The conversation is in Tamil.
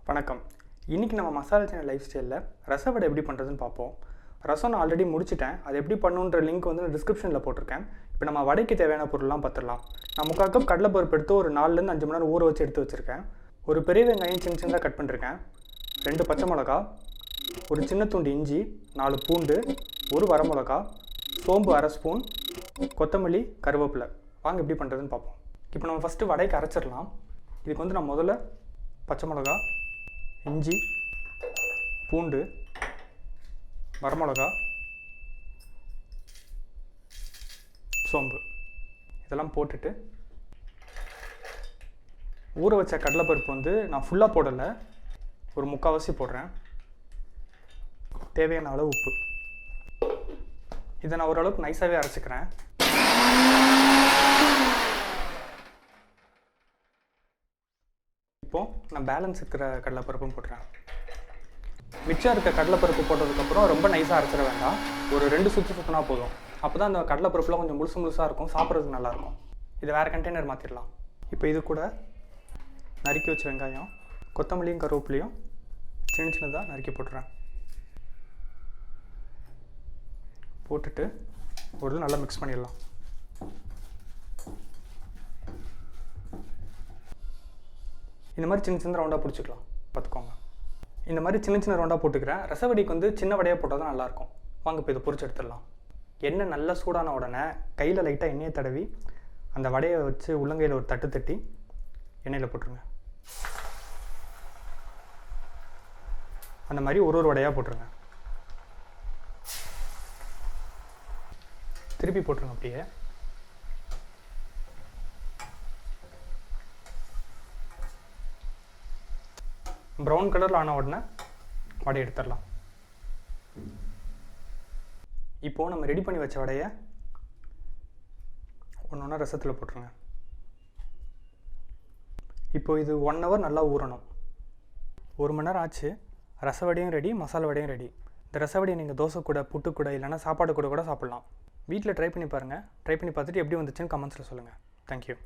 வணக்கம். இன்றைக்கி நம்ம மசாலா சேனல் லைஃப் ஸ்டைலில் ரச வடை எப்படி பண்ணுறதுன்னு பார்ப்போம். ரசம் நான் ஆல்ரெடி முடிச்சிட்டேன். அது எப்படி பண்ணுன்ற லிங்க் வந்து நான் டிஸ்கிரிப்ஷனில் போட்டிருக்கேன். இப்போ நம்ம வடைக்கு தேவையான பொருள்லாம் பார்த்துடலாம். நான் 3/4 கப் கடலைப்பருப்பு எடுத்து ஒரு 4லேருந்து 5 மணி நேரம் ஊற வச்சு எடுத்து வச்சுருக்கேன். ஒரு பெரிய வெங்காயம் சின்ன சின்னதாக கட் பண்ணிருக்கேன். 2 பச்சை மிளகா, ஒரு சின்ன துண்டு இஞ்சி, 4 பூண்டு, ஒரு வரமிளகா, சோம்பு 1/2 ஸ்பூன், கொத்தமல்லி, கருவேப்பிலை. வாங்க எப்படி பண்ணுறதுன்னு பார்ப்போம். இப்போ நம்ம ஃபஸ்ட்டு வடைக்கு அரைச்சிடலாம். இதுக்கு வந்து நான் முதல்ல பச்சை மிளகா, இஞ்சி, பூண்டு, வரமிளகா, சோம்பு இதெல்லாம் போட்டுட்டு ஊற வச்ச கடலைப்பருப்பு வந்து நான் ஃபுல்லாக போடலை, ஒரு 3/4 போடுறேன். தேவையான அளவு உப்பு. இதை நான் ஓரளவுக்கு நைஸாகவே அரைச்சிக்கிறேன். இப்போது நான் பேலன்ஸ் இருக்கிற கடலைப்பருப்பும் போட்டுறேன். மிச்சம் இருக்க கடலைப்பருப்பு போட்டதுக்கப்புறம் ரொம்ப நைஸாக அரைச்சிட வேண்டாம். ஒரு 2 சுற்று சுற்றினா போதும். அப்போ தான் அந்த கடலைப்பருப்புலாம் கொஞ்சம் முழுசாக இருக்கும், சாப்பிட்றதுக்கு நல்லாயிருக்கும். இதை வேறு கண்டெய்னர் மாற்றிடலாம். இப்போ இது கூட நறுக்கி வச்ச வெங்காயம், கொத்தமல்லியும் கருவேப்பிலையும் சின்ன சின்னதாக நறுக்கி போட்டுறேன். போட்டுட்டு ஒரு நல்லா மிக்ஸ் பண்ணிடலாம். இந்த மாதிரி சின்ன சின்ன ரவுண்டாக பிடிச்சிக்கலாம், பார்த்துக்கோங்க. இந்த மாதிரி சின்ன சின்ன ரவுண்டாக போட்டுக்கிறேன். ரசவடைக்கு வந்து சின்ன வடையாக போட்டால் தான் நல்லாயிருக்கும். வாங்க இப்போ இதை பொரிச்சு எடுத்துடலாம். எண்ணெய் நல்லா சூடான உடனே கையில் லைட்டாக எண்ணெயை தடவி அந்த வடையை வச்சு உள்ளங்கையில் ஒரு தட்டு தட்டி எண்ணெயில் போட்டுருங்க. அந்த மாதிரி ஒரு வடையாக போட்டுருங்க. திருப்பி போட்டுருங்க. அப்படியே ப்ரௌன் கலரில் ஆன உடனே வடை எடுத்துடலாம். இப்போது நம்ம ரெடி பண்ணி வச்ச வடையை ஒன்று ரசத்தில் போட்டுருங்க. இப்போது இது 1 hour நல்லா ஊறணும். 1 மணி நேரம் ஆச்சு. ரச வடையும் ரெடி, மசாலா வடையும் ரெடி. இந்த ரச வடையை நீங்கள் தோசை கூட, புட்டு கூட, இல்லைனா சாப்பாடு கூட சாப்பிட்லாம். வீட்டில் ட்ரை பண்ணி பாருங்கள். ட்ரை பண்ணி பார்த்துட்டு எப்படி வந்துச்சுன்னு கமெண்ட்ஸில் சொல்லுங்கள். தேங்க்யூ.